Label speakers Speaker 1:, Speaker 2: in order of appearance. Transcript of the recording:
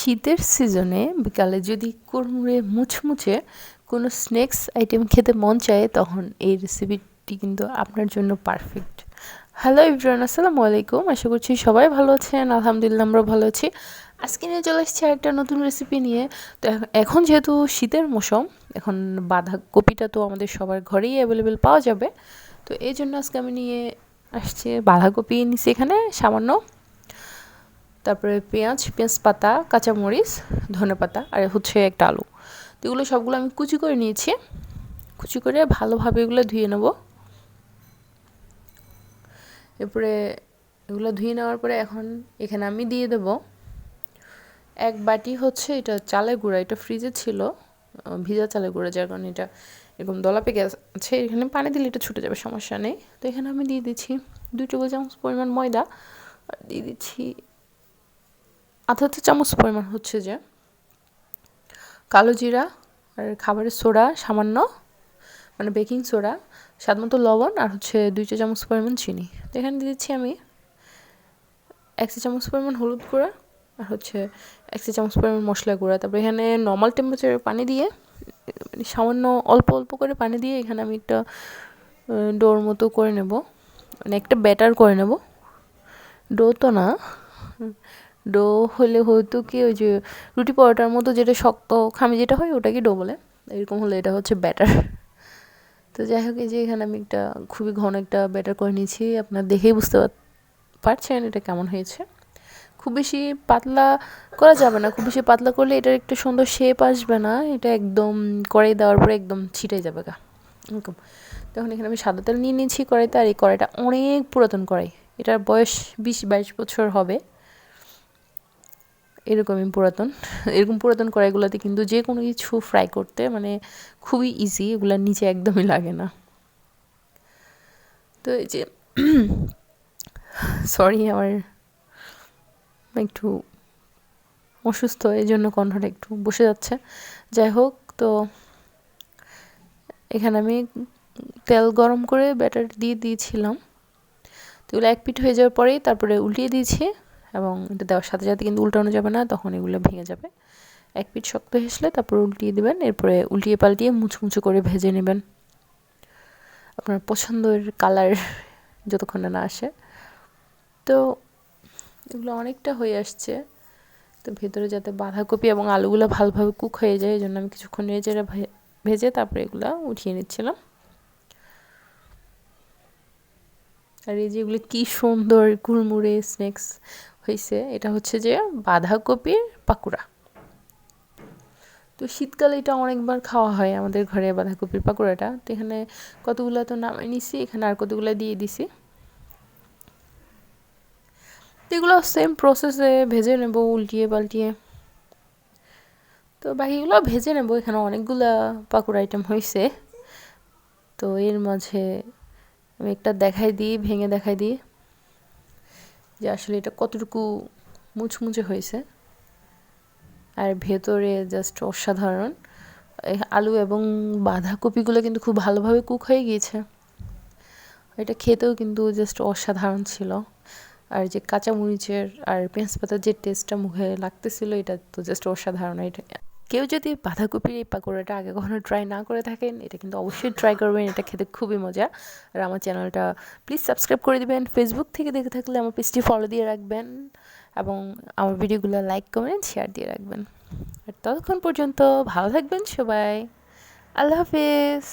Speaker 1: শীতের সিজনে বিকালে যদি কুড়মুড়ে মুচমুচে কোনো স্ন্যাক্স আইটেম খেতে মন চায় তখন এই রেসিপিটি কিন্তু আপনার জন্য পারফেক্ট। হ্যালো এভরিওয়ান, আসসালামু আলাইকুম। আশা করছি সবাই ভালো আছেন। আলহামদুলিল্লাহ আমরা ভালো আছি। আজকে নিয়ে চলে এসেছি একটা নতুন রেসিপি নিয়ে। তো এখন যেহেতু শীতের মৌসুম, এখন বাঁধাকপিটা তো আমাদের সবার ঘরেই অ্যাভেলেবেল পাওয়া যাবে। তো এই জন্য আজকে আমি নিয়ে আসছি বাঁধাকপি নিচ্ছি এখানে সামান্য, তারপরে পেঁয়াজ পাতা, কাঁচামরিচ, ধনেপাতা আর হচ্ছে একটা আলু। তো এগুলো সবগুলো আমি কুচি করে নিয়েছি। কুচি করে ভালোভাবে এগুলো ধুয়ে নেব। এরপরে এগুলো ধুয়ে নেওয়ার পরে এখন এখানে আমি দিয়ে দেব 1 বাটি হচ্ছে এটা চালের গুঁড়া। এটা ফ্রিজে ছিল, ভিজা চালের গুঁড়া, যার কারণে এটা এরকম দলা পেকে আছে। এখানে পানি দিলে এটা ছুটে যাবে, সমস্যা নেই। তো এখানে আমি দিয়ে দিচ্ছি 2 টেবিল চামচ পরিমাণ ময়দা, আর দিয়ে দিচ্ছি আধা চা চামচ পরিমাণ হচ্ছে যে কালো জিরা, আর খাবারের সোডা সামান্য, মানে বেকিং সোডা, স্বাদ মতো লবণ, আর হচ্ছে 2 চা চামচ পরিমাণ চিনি। তো এখানে দিয়ে দিচ্ছি আমি 1 চা চামচ পরিমাণ হলুদ গুঁড়া, আর হচ্ছে 1 চা চামচ পরিমাণ মশলা গুঁড়া। তারপরে এখানে নর্মাল টেম্পারেচারে পানি দিয়ে, মানে সামান্য অল্প অল্প করে পানি দিয়ে এখানে আমি একটা ডোর মতো করে নেব, মানে একটা ব্যাটার করে নেব। ডো তো না, ডো হলে হয়তো কি ওই যে রুটি পরোটার মতো যেটা শক্ত খামি যেটা হয় ওটাকে ডো বলে, এরকম হলে এটা হচ্ছে ব্যাটার। তো যাই হোক, এই যে এখানে আমি একটা খুবই ঘন একটা ব্যাটার করে নিয়েছি। আপনার দেখেই বুঝতে পারছেন এটা কেমন হয়েছে। খুব বেশি পাতলা করা যাবে না, খুব বেশি পাতলা করলে এটার একটা সুন্দর শেপ আসবে না, এটা একদম কড়াই দেওয়ার পরে একদম ছিটে যাবে গা এরকম। তখন এখানে আমি সাদা তেল নিয়ে নিয়েছি কড়াইতে, আর এই কড়াইটা অনেক পুরাতন কড়াই, এটার বয়স 20-22 বছর হবে, এরকমই পুরাতন। এরকম পুরাতন কড়াইগুলোতে কিন্তু যে কোনো কিছু ফ্রাই করতে মানে খুবই ইজি, এগুলোর নিচে একদমই লাগে না। তো এই যে সরি, আমার একটু অসুস্থ, এই জন্য কণ্ঠটা একটু বসে যাচ্ছে। যাই হোক, তো এখানে আমি তেল গরম করে ব্যাটার দিয়ে দিয়েছিলাম। তো এগুলো এক পিঠ হয়ে যাওয়ার পরেই তারপরে উল্টিয়ে দিয়েছি, এবং এটা দেওয়ার সাথে সাথে কিন্তু উল্টানো যাবে না, তখন এগুলো ভেঙে যাবে। এক পিঠ শক্ত হয়ে আসলে তারপরে উল্টিয়ে দেবেন, এরপরে উল্টিয়ে পাল্টিয়ে মুচমুচো করে ভেজে নেবেন আপনার পছন্দের কালার যতক্ষণ না আসে। তো এগুলো অনেকটা হয়ে আসছে। তো ভেতরে যাতে বাঁধাকপি এবং আলুগুলো ভালোভাবে কুক হয়ে যায়, এই জন্য আমি কিছুক্ষণ নেড়ে ভেজে তারপরে এগুলো উঠিয়ে নিচ্ছিলাম। আর এই যেগুলো কি সুন্দর কুড়মুড়ে স্ন্যাক্স হয়েছে, এটা হচ্ছে যে বাঁধাকপির পাকোড়া। তো শীতকালে এটা অনেকবার খাওয়া হয় আমাদের ঘরে, বাঁধাকপির পাকোড়াটা। তো এখানে কতগুলো তো নামিয়ে নিছি, এখানে আর কতগুলো দিয়ে দিছি। তো এগুলো সেম প্রসেসে ভেজে নেব উল্টিয়ে পাল্টিয়ে। তো বাকিগুলো ভেজে নেব। এখানে অনেকগুলো পাকোড়া আইটেম হয়েছে, তো এর মাঝে আমি একটা ভেঙে দেখাই দিই যে আসলে এটা কতটুকু মুচমুচে হয়েছে, আর ভেতরে জাস্ট অসাধারণ। আলু এবং বাঁধাকপিগুলো কিন্তু খুব ভালোভাবে কুক হয়ে গিয়েছে, এটা খেতেও কিন্তু জাস্ট অসাধারণ ছিল। আর যে কাঁচামরিচের আর পেঁয়াজ পাতার যে টেস্টটা মুখে লাগতেছিল, এটা তো জাস্ট অসাধারণ। এটা কেউ যদি বাঁধাকপির এই পাকোড়াটা আগে কখনো ট্রাই না করে থাকেন, এটা কিন্তু অবশ্যই ট্রাই করবেন, এটা খেতে খুবই মজা। আর আমার চ্যানেলটা প্লিজ সাবস্ক্রাইব করে দিবেন। ফেসবুক থেকে দেখে থাকলে আমার পেজটি ফলো দিয়ে রাখবেন, এবং আমার ভিডিওগুলো লাইক কমেন্ট শেয়ার দিয়ে রাখবেন। আর ততক্ষণ পর্যন্ত ভালো থাকবেন সবাই। আল্লাহ হাফেজ।